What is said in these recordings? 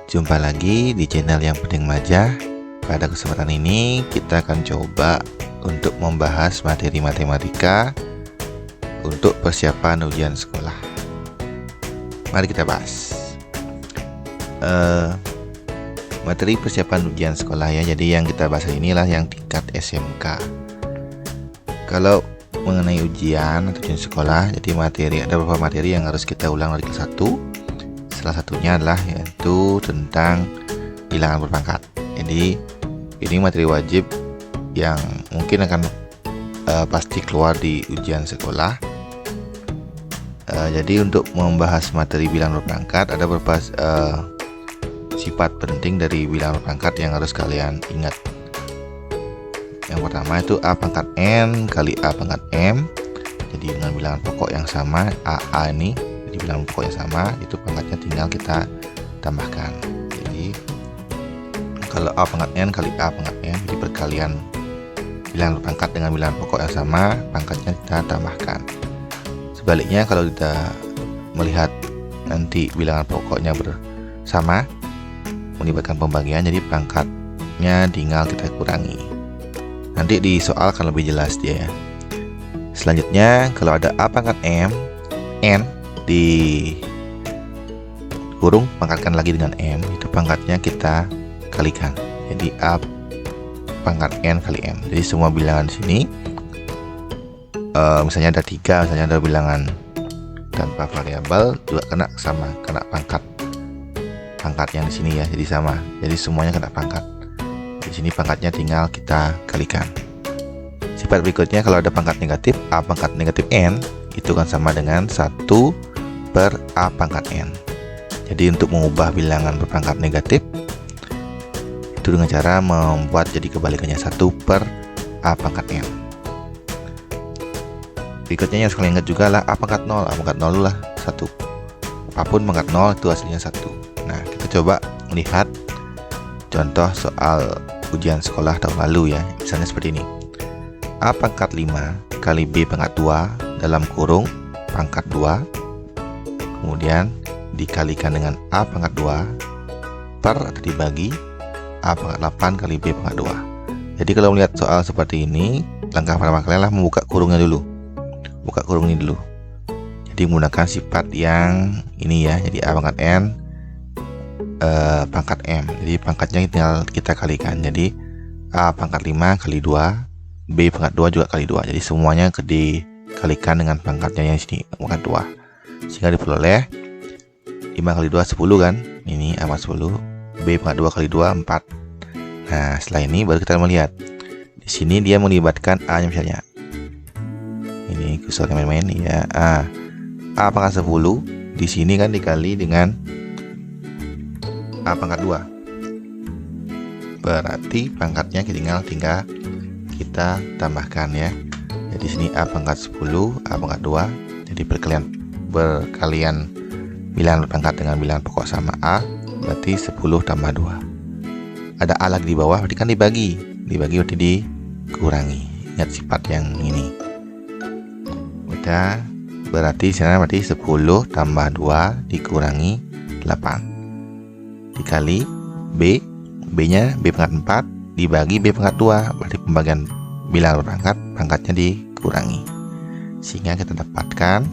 Jumpa lagi di channel yang penting Majah. Pada kesempatan ini kita akan coba untuk membahas materi matematika untuk persiapan ujian sekolah. Mari kita bahas materi persiapan ujian sekolah ya. Jadi yang kita bahas inilah yang tingkat SMK. Kalau mengenai ujian atau ujian sekolah, jadi ada beberapa materi yang harus kita ulang dari kelas 1. Salah satunya adalah yaitu tentang bilangan berpangkat. Jadi ini materi wajib yang mungkin akan pasti keluar di ujian sekolah. Jadi untuk membahas materi bilangan berpangkat, ada beberapa sifat penting dari bilangan berpangkat yang harus kalian ingat. Yang pertama itu A pangkat N kali A pangkat M. Jadi dengan bilangan pokok yang sama, AA ini jadi bilangan pokok yang sama, itu pangkatnya tinggal kita tambahkan. Jadi kalau A pangkat N kali A pangkat M, jadi perkalian bilangan berpangkat dengan bilangan pokok yang sama, pangkatnya kita tambahkan. Sebaliknya kalau kita melihat nanti bilangan pokoknya bersama melibatkan pembagian, jadi pangkatnya tinggal kita kurangi. Nanti di soal akan lebih jelas dia ya. Selanjutnya kalau ada A pangkat M, N di kurung pangkatkan lagi dengan M, itu pangkatnya kita kalikan. Jadi A pangkat N kali M. Jadi semua bilangan di sini misalnya ada 3, misalnya ada bilangan tanpa variabel juga kena sama, kena pangkat yang di sini ya, jadi sama. Jadi semuanya kena pangkat. Di sini pangkatnya tinggal kita kalikan. Sifat berikutnya kalau ada pangkat negatif, A pangkat negatif N itu kan sama dengan 1 per A pangkat N. Jadi untuk mengubah bilangan berpangkat negatif itu dengan cara membuat jadi kebalikannya 1 per A pangkat N. Berikutnya yang harus kalian ingat juga lah A pangkat 0. A pangkat 0 lah 1. Apapun pangkat 0 itu hasilnya 1. Nah, kita coba melihat contoh soal ujian sekolah tahun lalu ya. Misalnya seperti ini. A pangkat 5 kali B pangkat 2 dalam kurung pangkat 2, kemudian dikalikan dengan A pangkat 2 per atau dibagi A pangkat 8 kali B pangkat 2. Jadi kalau melihat soal seperti ini, langkah pertama kalian lah membuka kurungnya dulu. Buka kurung ini dulu. Jadi menggunakan sifat yang ini ya. Jadi A pangkat N pangkat M. Jadi pangkatnya tinggal kita kalikan. Jadi A pangkat 5 kali 2, B pangkat 2 juga kali 2. Jadi semuanya dikalikan dengan pangkatnya yang sini, pangkat 2. Sehingga diperoleh 5 kali 2 10 kan. Ini A pangkat 10, B pangkat 2 kali 2 4. Nah, setelah ini baru kita melihat. Di sini dia melibatkan A-nya misalnya. Ini kursornya main-main ya. A pangkat 10 di sini kan dikali dengan A pangkat 2. Berarti pangkatnya tinggal kita tambahkan ya. Jadi sini A pangkat 10, A pangkat 2. Jadi berkalian bilangan berpangkat dengan bilangan pokok sama A, berarti 10 tambah 2. Ada A lagi di bawah, berarti kan dibagi berarti dikurangi. Ingat sifat yang ini. Udah, berarti sana berarti 10 tambah 2 dikurangi 8. Dikali B, B-nya B pangkat 4 dibagi B pangkat 2, berarti pembagian bilangan berpangkat, pangkatnya dikurangi. Sehingga kita dapatkan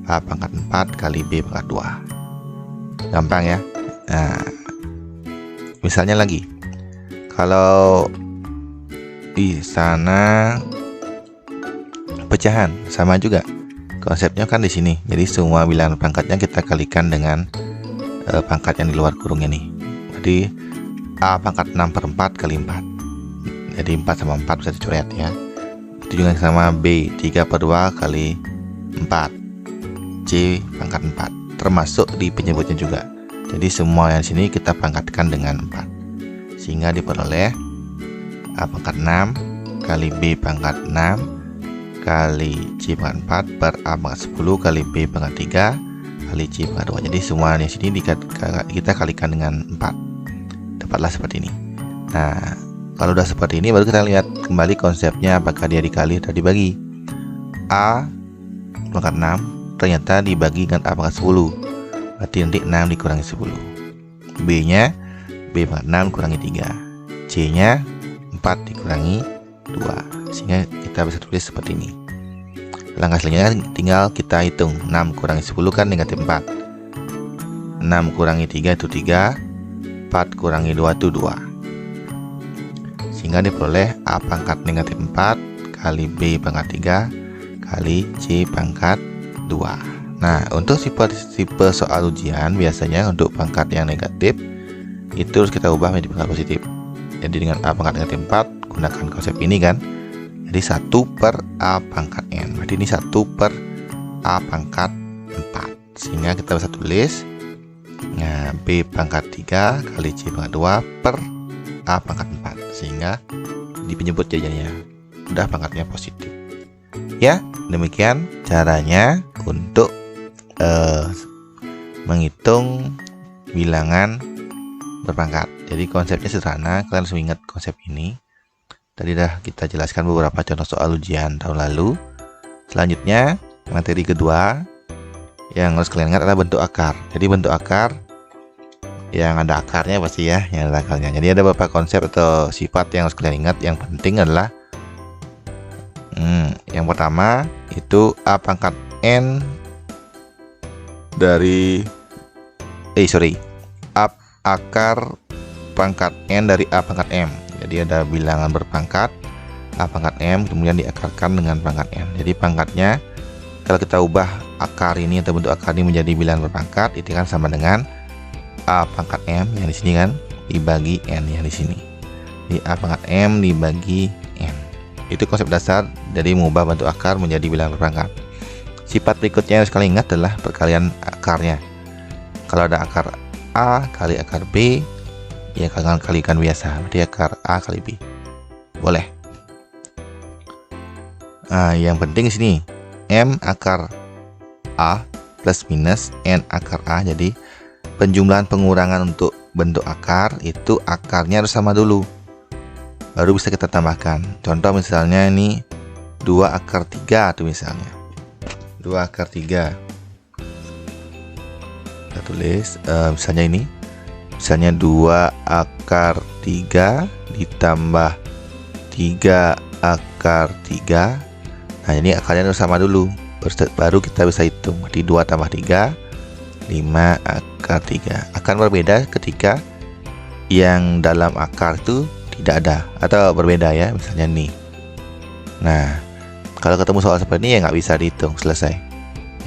A pangkat 4 kali B pangkat 2. Gampang ya. Nah, misalnya lagi, kalau di sana pecahan sama juga konsepnya kan di sini. Jadi semua bilangan pangkatnya kita kalikan dengan pangkat yang di luar kurungnya nih. Jadi A pangkat 6 per 4 kali 4. Jadi 4 sama 4 bisa dicoret ya. Itu juga sama B 3 per 2 kali 4. C pangkat 4. Termasuk di penyebutnya juga. Jadi semua yang sini kita pangkatkan dengan 4. Sehingga diperoleh A pangkat 6 kali B pangkat 6 kali C pangkat 4 per A pangkat 10 kali B pangkat 3 kali C pangkat 2. Jadi semua di sini kita kalikan dengan 4. Dapatlah seperti ini. Nah, kalau udah seperti ini baru kita lihat kembali konsepnya, apakah dia dikali atau dibagi. A pangkat 6 ternyata dibagi dengan A pangkat 10. Berarti nanti 6 dikurangi 10. B-nya B pangkat 6 kurangi 3, C-nya 4 dikurangi 2, sehingga kita bisa tulis seperti ini. Langkah selanjutnya tinggal kita hitung. 6 kurangi 10 kan negatif 4, 6 kurangi 3 itu 3, 4 kurangi 2 itu 2, sehingga diperoleh A pangkat negatif 4 kali B pangkat 3 kali C pangkat 2. Nah, untuk tipe soal ujian biasanya untuk pangkat yang negatif itu harus kita ubah menjadi pangkat positif. Jadi dengan A pangkat negatif 4 gunakan konsep ini kan. Jadi 1 per A pangkat N. Berarti ini 1 per A pangkat 4. Sehingga kita bisa tulis, nah, B pangkat 3 kali C pangkat 2 per A pangkat 4. Sehingga penyebut jadinya udah pangkatnya positif. Ya, demikian caranya untuk menghitung bilangan berpangkat. Jadi konsepnya sederhana, kalian harus ingat konsep ini. Tadi dah kita jelaskan beberapa contoh soal ujian tahun lalu. Selanjutnya, materi kedua yang harus kalian ingat adalah bentuk akar. Jadi bentuk akar yang ada akarnya pasti ya, yang ada akarnya. Jadi ada beberapa konsep atau sifat yang harus kalian ingat. Yang penting adalah yang pertama itu A pangkat N dari akar pangkat N dari A pangkat M. Jadi ada bilangan berpangkat A pangkat M kemudian diakarkan dengan pangkat N. Jadi pangkatnya kalau kita ubah akar ini atau bentuk akar ini menjadi bilangan berpangkat, itu kan sama dengan A pangkat M yang di sini kan dibagi N yang di sini. Di A pangkat M dibagi N. Itu konsep dasar dari mengubah bentuk akar menjadi bilangan berpangkat. Sifat berikutnya yang harus kalian ingat adalah perkalian akarnya. Kalau ada akar A kali akar B, ya kalian kalikan biasa, berarti akar A kali B. Boleh. Nah, yang penting di sini M akar A plus minus N akar A. Jadi penjumlahan pengurangan untuk bentuk akar itu akarnya harus sama dulu, baru bisa kita tambahkan. Contoh misalnya ini 2 akar 3 tuh misalnya 2 akar 3. Kita tulis misalnya ini, misalnya 2 akar 3 ditambah 3 akar 3. Nah, ini akarnya harus sama dulu, baru kita bisa hitung. Jadi 2 tambah 3 5 akar 3. Akan berbeda ketika yang dalam akar itu tidak ada atau berbeda ya, misalnya nih. Nah, kalau ketemu soal seperti ini ya nggak bisa dihitung, selesai.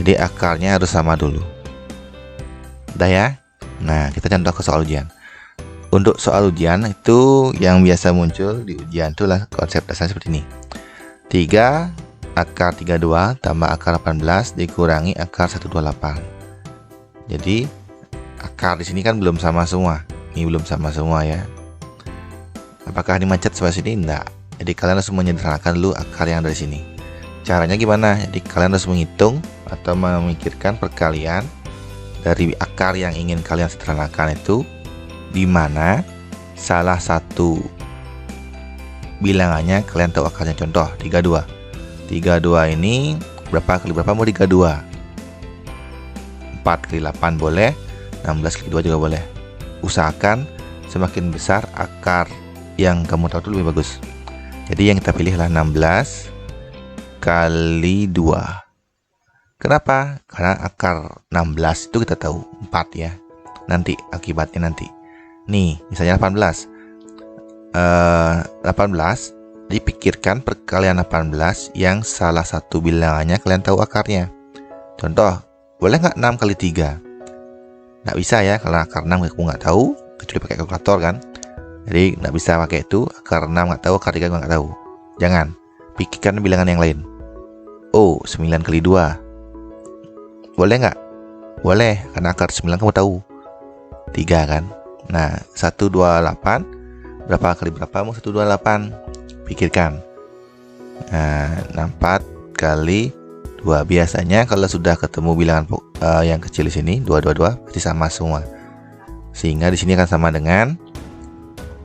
Jadi akarnya harus sama dulu. Udah ya. Nah, kita contoh ke soal ujian. Untuk soal ujian itu yang biasa muncul di ujian itulah konsep dasar seperti ini. 3 akar 32 tambah akar 18 dikurangi akar 128. Jadi akar di sini kan belum sama semua. Ini belum sama semua ya. Apakah ini macet sebelah sini? Enggak. Jadi kalian harus menyederhanakan dulu akar yang dari sini. Caranya gimana? Jadi kalian harus menghitung atau memikirkan perkalian dari akar yang ingin kalian sederhanakan itu, di mana salah satu bilangannya kalian tahu akarnya. Contoh 32. 32 ini berapa kali berapa mau 32? 4 kali 8 boleh, 16 kali 2 juga boleh. Usahakan semakin besar akar yang kamu tahu itu lebih bagus. Jadi yang kita pilih adalah 16 kali 2. Kenapa? Karena akar 16 itu kita tahu 4 ya. Nanti akibatnya nanti. Nih, misalnya 18. 18 dipikirkan perkalian 18 yang salah satu bilangannya kalian tahu akarnya. Contoh, boleh nggak 6 kali 3? Nggak bisa ya, karena akar 6 aku nggak tahu, kecuali pakai kalkulator kan. Jadi nggak bisa pakai itu, akar 6 nggak tahu, akar 3 nggak tahu. Jangan, pikirkan bilangan yang lain. Oh, 9 kali 2. Boleh nggak? Boleh, karena akar 9 kamu tahu 3 kan. Nah, 128 berapa kali berapa? Mau 128. Pikirkan. Nah, 4 kali 2. Biasanya kalau sudah ketemu bilangan yang kecil di sini 222 pasti sama semua. Sehingga di sini akan sama dengan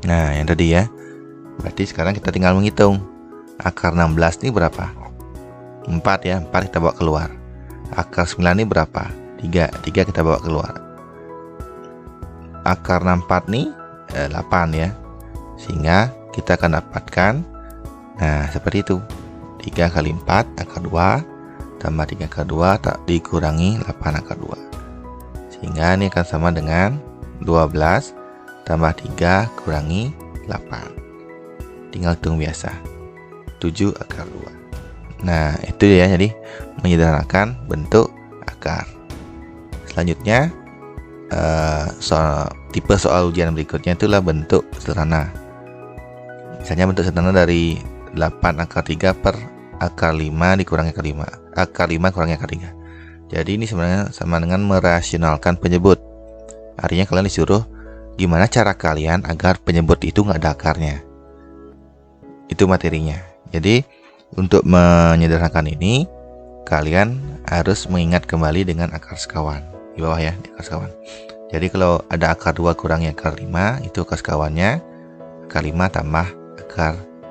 yang tadi ya. Berarti sekarang kita tinggal menghitung. Akar 16 ini berapa? 4 ya, 4 kita bawa keluar. Akar 9 ini berapa? 3 kita bawa keluar. akar 64 nih 8 ya. Sehingga kita akan dapatkan, nah seperti itu, 3 kali 4 akar 2 tambah 3 akar 2 tak dikurangi 8 akar 2. Sehingga ini akan sama dengan 12 tambah 3 kurangi 8. Tinggal hitung biasa, 7 akar 2. Nah itu ya, jadi menyederhanakan bentuk akar. Selanjutnya tipe soal ujian berikutnya itulah bentuk sederhana. Misalnya bentuk sederhana dari 8 akar 3 per akar 5 dikurangi akar 5. Akar 5 kurangi akar 3. Jadi ini sebenarnya sama dengan merasionalkan penyebut. Artinya kalian disuruh gimana cara kalian agar penyebut itu nggak ada akarnya. Itu materinya. Jadi untuk menyederhanakan ini, kalian harus mengingat kembali dengan akar sekawan. Di bawah ya, di akar sekawan. Jadi kalau ada akar 2 kurangi akar 5, itu akar sekawannya akar 5 tambah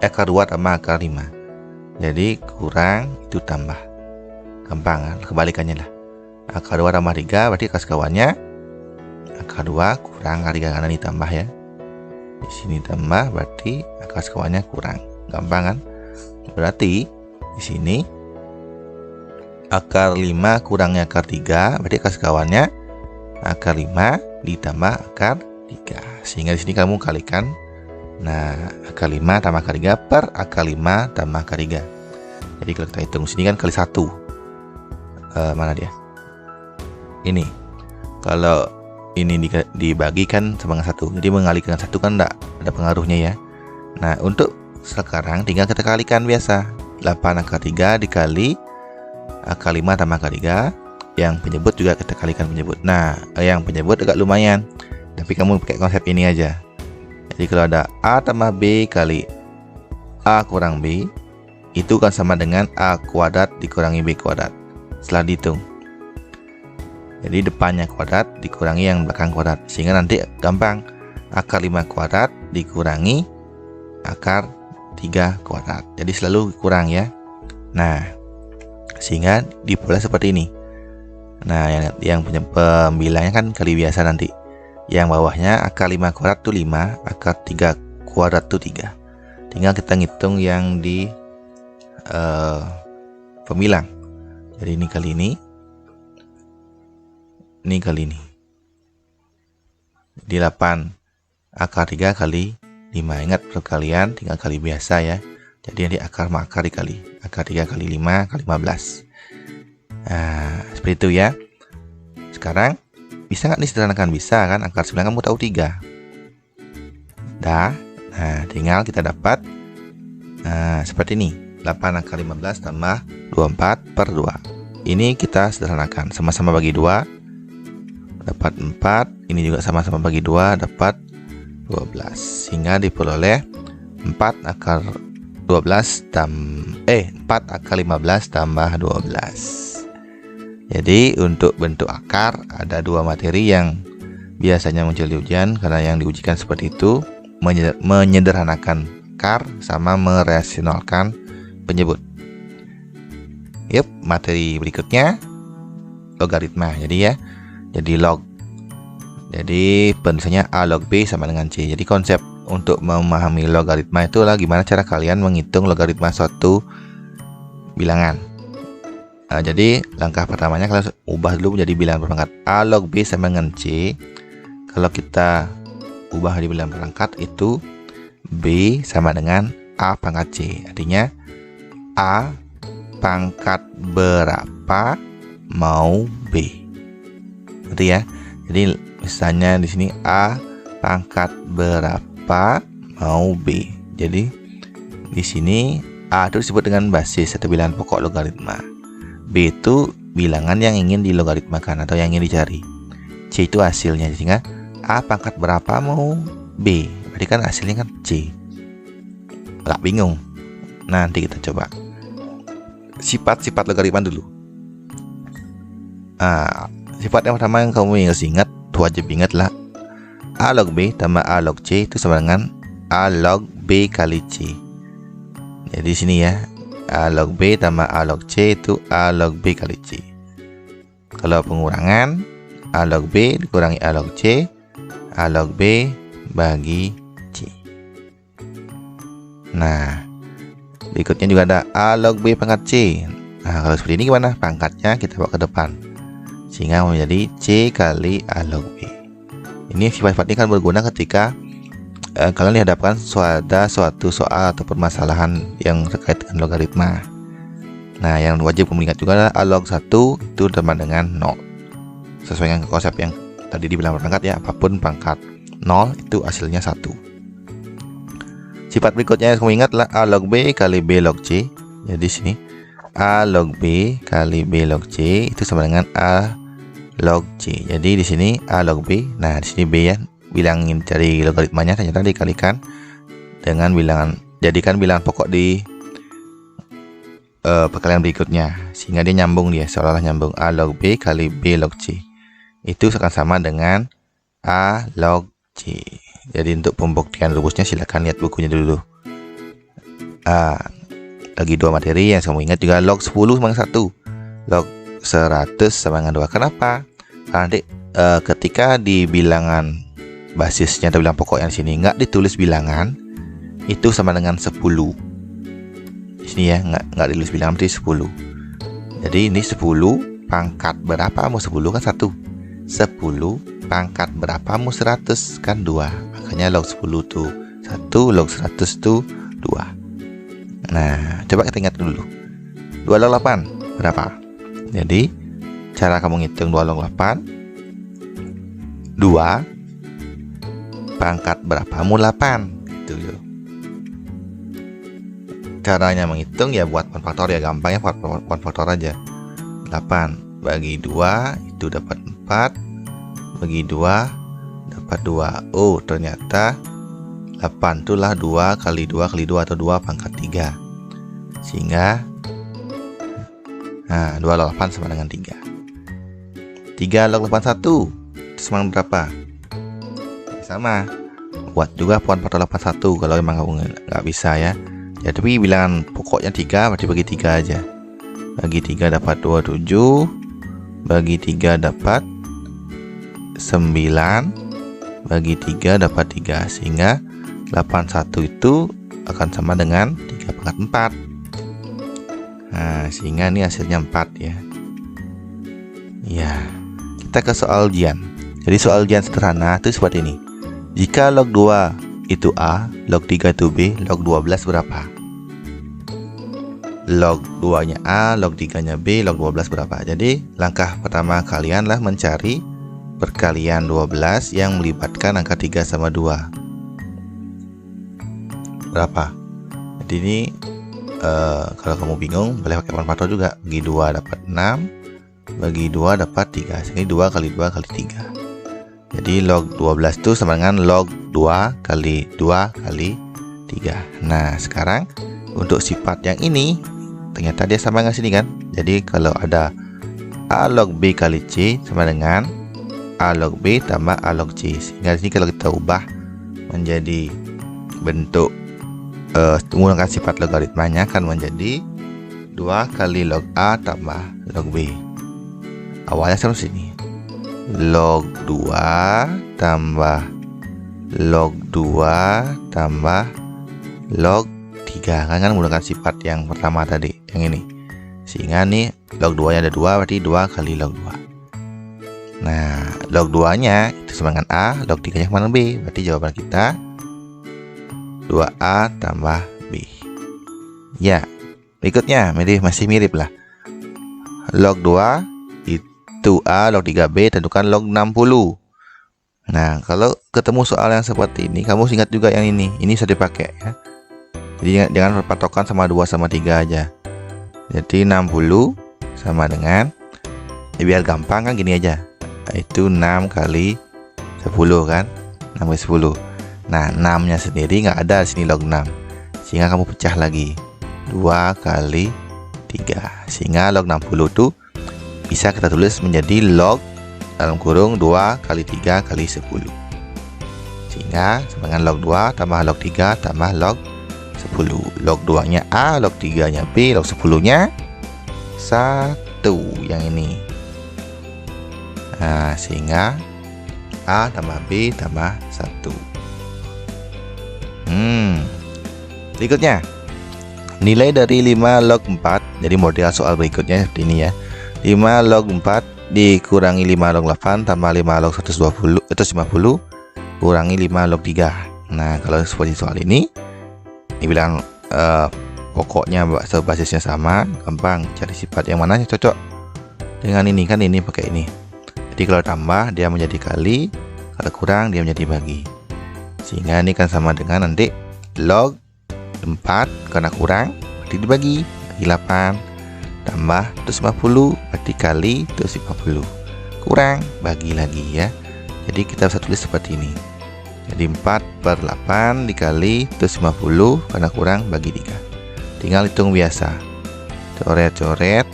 akar 2 tambah akar 5. Jadi kurang itu tambah. Gampang kan? Kebalikannya lah. Akar 2 tambah 3 berarti akar sekawannya akar 2 kurang akar 3 karena ditambah ya. Di sini tambah berarti akar sekawannya kurang. Gampang kan? Berarti di sini akar 5 kurangnya akar 3 berarti akar sekawannya akar 5 ditambah akar 3. Sehingga di sini kamu kalikan. Nah, akar 5 tambah akar 3 per akar 5 tambah akar 3. Jadi kalau kita hitung sini kan kali 1. Mana dia? Ini. Kalau ini dibagikan sama dengan 1. Jadi mengalikan 1 kan enggak ada pengaruhnya ya. Nah, untuk sekarang tinggal kita kalikan biasa. 8 akar 3 dikali akar 5 tambah akar 3. Yang penyebut juga kita kalikan penyebut. Nah, yang penyebut agak lumayan. Tapi kamu pakai konsep ini aja. Jadi kalau ada A tambah B kali A kurang B, itu kan sama dengan A kuadrat dikurangi B kuadrat. Setelah dihitung. Jadi depannya kuadrat dikurangi yang belakang kuadrat. Sehingga nanti gampang. Akar 5 kuadrat dikurangi akar 3 kuadrat. Jadi selalu kurang ya. Nah, sehingga diperoleh seperti ini. Nah, yang pembilangnya kan kali biasa nanti. Yang bawahnya akar 5 kuadrat itu 5, akar 3 kuadrat itu 3. Tinggal kita ngitung yang di pembilang. Jadi ini kali ini kali ini. Di 8 akar 3 kali 5. Ingat perkalian tinggal kali biasa ya. Jadi nanti akar sama akar dikali. Akar 3 kali 5 kali 15. Nah, seperti itu ya. Sekarang bisa nggak disederhanakan? Bisa kan? Akar 9 kamu tahu 3. Dah. Nah, tinggal kita dapat seperti ini. 8 akar 15 tambah 24 per 2. Ini kita sederhanakan. Sama-sama bagi 2. Dapat 4. Ini juga sama-sama bagi 2. Dapat 12. Sehingga diperoleh 4 akar 12 4 akar 15 tambah 12. Jadi untuk bentuk akar ada 2 materi yang biasanya muncul di ujian karena yang diujikan seperti itu, menyederhanakan akar sama merasionalkan penyebut. Yep, materi berikutnya logaritma. Jadi log. Jadi penulisannya A log B sama dengan C. Jadi konsep untuk memahami logaritma itulah gimana cara kalian menghitung logaritma suatu bilangan. Jadi langkah pertamanya kalian ubah dulu menjadi bilangan berpangkat. A log B sama dengan C. Kalau kita ubah di bilangan berpangkat itu B sama dengan A pangkat C. Artinya A pangkat berapa mau B. Gitu ya. Jadi misalnya di sini A pangkat berapa mau B. Jadi di sini A itu disebut dengan basis atau bilangan pokok logaritma. B itu bilangan yang ingin dilogaritmakan atau yang ingin dicari. C itu hasilnya. Sehingga A pangkat berapa mau B. Berarti kan hasilnya kan C. Agak bingung. Nanti kita coba. Sifat-sifat logaritma dulu. Sifat yang pertama yang kamu ingat, wajib ingat lah. A log B tambah A log C itu sama dengan A log B kali C. Jadi sini ya. A log B tambah A log C itu A log B kali C. Kalau pengurangan, A log B dikurangi A log C, A log B bagi C. Nah, berikutnya juga ada A log B pangkat C. Nah, kalau seperti ini gimana? Pangkatnya kita bawa ke depan, sehingga menjadi C kali A log B. Ini sifat-sifat ini kan berguna ketika kalian dihadapkan suatu soal atau permasalahan yang terkait dengan logaritma. Nah, yang wajib kamu ingat juga adalah A log 1 itu sama dengan 0. Sesuai dengan konsep yang tadi dibilang berpangkat ya, apapun pangkat 0 itu hasilnya 1. Sifat berikutnya yang kamu ingat adalah A log B kali B log C. Jadi sini A log B kali B log C itu sama dengan A log C. Jadi di sini A log B. Nah, di sini B ya, bilangin cari logaritmanya, ternyata dikalikan dengan bilangan, jadikan bilangan pokok di perkalian berikutnya, sehingga dia nyambung, dia seolah-olah nyambung. A log B kali B log C itu akan sama dengan A log C. Jadi untuk pembuktian rumusnya silahkan lihat bukunya dulu. Lagi 2 materi yang kamu ingat juga, log 10 sama dengan 1, log 100 sama dengan 2. Kenapa? Karena nanti ketika di bilangan basisnya atau bilangan pokok yang sini nggak ditulis bilangan, itu sama dengan 10. Di sini ya nggak ditulis bilangan, berarti 10. Jadi ini 10 pangkat berapa mau 10 kan 1. 10 pangkat berapa mau 100 kan 2. Makanya log 10 tuh 1, log 100 tuh 2. Nah, coba kita ingat dulu. 2 log 8 berapa? Jadi cara kamu ngitung 2 log 8, 2 pangkat berapa mu 8 gitu loh. Caranya menghitung ya buat poin faktor ya, gampangnya poin faktor aja. 8 bagi 2 itu dapat 4, bagi 2 dapat 2. Oh, ternyata 8 itulah 2 kali 2 kali 2 atau 2 pangkat 3. Sehingga 2 log 8 sama dengan 3. 3 log 81 itu sama dengan berapa? Sama. Buat juga poin faktor 81 kalau memang kamu nggak bisa ya. Ya, tapi bilangan pokoknya 3, berarti bagi 3 aja. Bagi 3 dapat 27, bagi 3 dapat 9, bagi 3 dapat 3, sehingga 81 itu akan sama dengan 3 pangkat 4. Nah, sehingga ini hasilnya 4 ya. Ya, kita ke soal ujian. Jadi soal ujian sederhana itu seperti ini. Jika log 2 itu A, log 3 itu B, log 12 berapa? Log 2 nya A, log 3 nya B, log 12 berapa? Jadi langkah pertama kalian lah mencari perkalian 12 yang melibatkan angka 3 sama 2. Berapa? Jadi ini kalau kamu bingung boleh pakai poin faktor juga. Bagi 2 dapat 6, bagi 2 dapat 3. Sini 2 kali 2 kali 3. Jadi log 12 itu sama dengan log 2 kali 2 kali 3. Nah, sekarang untuk sifat yang ini ternyata dia sama dengan sini kan. Jadi kalau ada A log B kali C sama dengan A log B tambah A log C. Sehingga di sini kalau kita ubah menjadi bentuk menggunakan sifat logaritmanya akan menjadi 2 kali log A tambah log B. Awalnya sama sini. Log 2 tambah log 2 tambah log 3 kan menggunakan sifat yang pertama tadi, yang ini. Sehingga nih log 2 nya ada 2, berarti 2 kali log 2. Nah, log 2 nya itu sama dengan A, log 3 nya sama dengan B. Berarti jawaban kita 2A tambah B. Ya, berikutnya masih mirip lah. Log 2 itu A, log 3B, tentukan log 60. Nah, kalau ketemu soal yang seperti ini, kamu ingat juga yang ini bisa dipakai ya. Jadi jangan berpatokan sama 2 sama 3 aja. Jadi 60 sama dengan, biar gampang kan gini aja. Itu 6 kali 10 kan, 6 kali 10. Nah, 6 nya sendiri nggak ada di sini log 6, sehingga kamu pecah lagi 2 kali 3, sehingga log 60 itu bisa kita tulis menjadi log dalam kurung 2 kali 3 kali 10. Sehingga sama dengan log 2 tambah log 3 tambah log 10. Log 2 nya A, log 3 nya B, log 10 nya 1, yang ini. Nah, sehingga A tambah B tambah 1. Berikutnya, nilai dari 5 log 4. Jadi model soal berikutnya seperti ini ya. 5 log 4 dikurangi 5 log 8 tambah 5 log 150 kurangi 5 log 3. Nah, kalau seperti soal ini bilang pokoknya basisnya sama, gampang cari sifat yang mana yang cocok dengan ini, kan ini pakai ini. Jadi kalau tambah dia menjadi kali, kalau kurang dia menjadi bagi. Sehingga ini kan sama dengan nanti log 4 karena kurang berarti dibagi 8 tambah 150 berarti kali 150 kurang bagi lagi ya. Jadi kita bisa tulis seperti ini. Jadi 4/8 dikali 150 karena kurang bagi 3. Tinggal hitung biasa. Coret-coret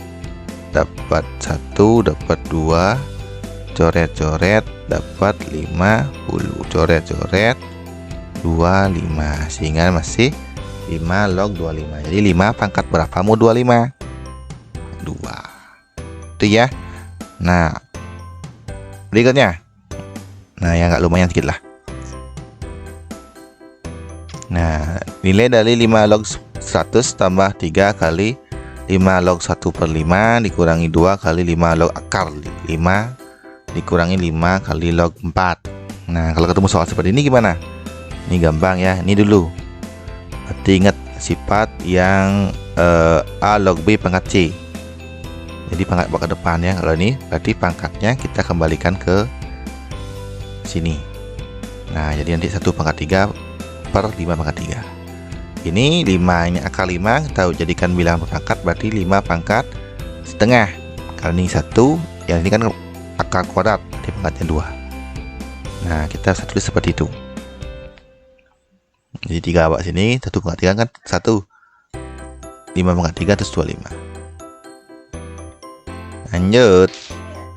dapat 1, dapat 2. Coret-coret dapat 50. Coret-coret 25. Sehingga masih 5 log 25. Jadi 5 pangkat berapa mau 25? 2. Itu ya. Nah, berikutnya. Nah, yang agak lumayan sedikit lah. Nah, nilai dari 5 log 100 tambah 3 kali 5 log 1/5 dikurangi 2 kali 5 log akar 5 dikurangi 5 kali log 4. Nah, kalau ketemu soal seperti ini gimana? Ini gampang ya. Ini dulu. Berarti ingat sifat yang A log B pangkat C. Jadi pangkat bawa ke depan ya. Kalau ini berarti pangkatnya kita kembalikan ke sini. Nah, jadi nanti 1/3/5/3. Ini 5 ini akar 5 kita jadikan bilangan berpangkat, berarti 5 pangkat setengah. Kalau ini 1, yang ini kan akar kuadrat, jadi pangkatnya 2. Nah, kita bisa tulis seperti itu. Jadi 3 bawah sini, 1/3 kan 1. 5/3 terus 25. Lanjut.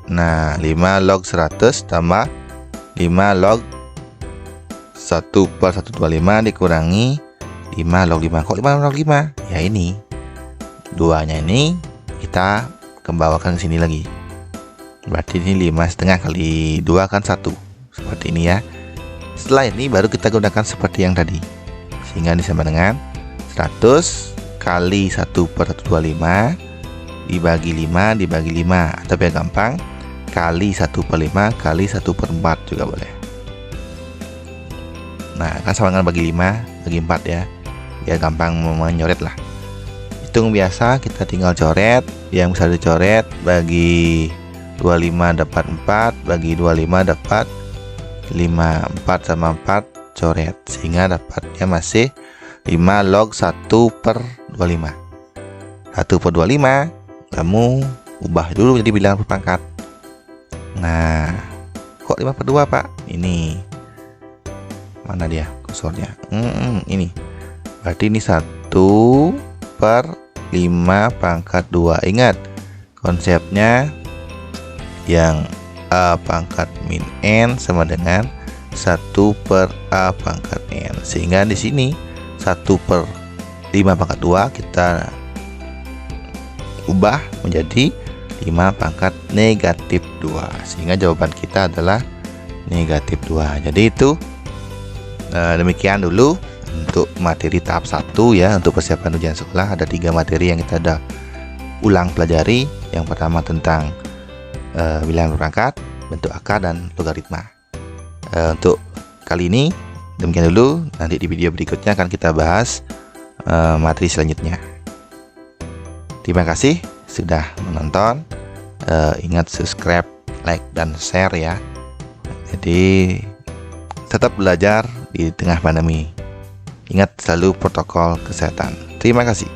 Nah, 5 log 100 tambah 5 log 1/125 dikurangi 5 log 5. Kok 5 log 5? Ya ini. Duanya ini kita kembalikan ke sini lagi. Berarti ini 5,5 kali 2 kan 1. Seperti ini ya. Setelah ini baru kita gunakan seperti yang tadi. Sehingga disama dengan 100 kali 1/125 dibagi 5 dibagi 5. Atau biar gampang, kali 1/5 kali 1/4 juga boleh. Nah, kan sama dengan bagi 5 bagi 4 ya. Biar gampang menyoret lah. Hitung biasa, kita tinggal coret. Yang bisa dicoret bagi 25 dapat 4, bagi 25 dapat 5. 4 sama 4 coret, sehingga dapatnya masih 5 log 1/25. 1/25 kamu ubah dulu jadi bilangan berpangkat. Nah, kok 5/2 Pak? Ini mana dia kursornya? Ini berarti ini 1/5 pangkat 2. Ingat konsepnya yang A pangkat min N sama dengan 1/A pangkat N. Sehingga di sini 1/5 pangkat 2 kita ubah menjadi 5 pangkat negatif 2. Sehingga jawaban kita adalah negatif 2. Jadi itu demikian dulu untuk materi tahap 1 ya. Untuk persiapan ujian sekolah ada 3 materi yang kita ada ulang pelajari. Yang pertama tentang bilangan berpangkat, bentuk akar, dan logaritma. Untuk kali ini demikian dulu. Nanti di video berikutnya akan kita bahas materi selanjutnya. Terima kasih sudah menonton. Ingat subscribe, like, dan share ya. Jadi tetap belajar di tengah pandemi. Ingat selalu protokol kesehatan. Terima kasih.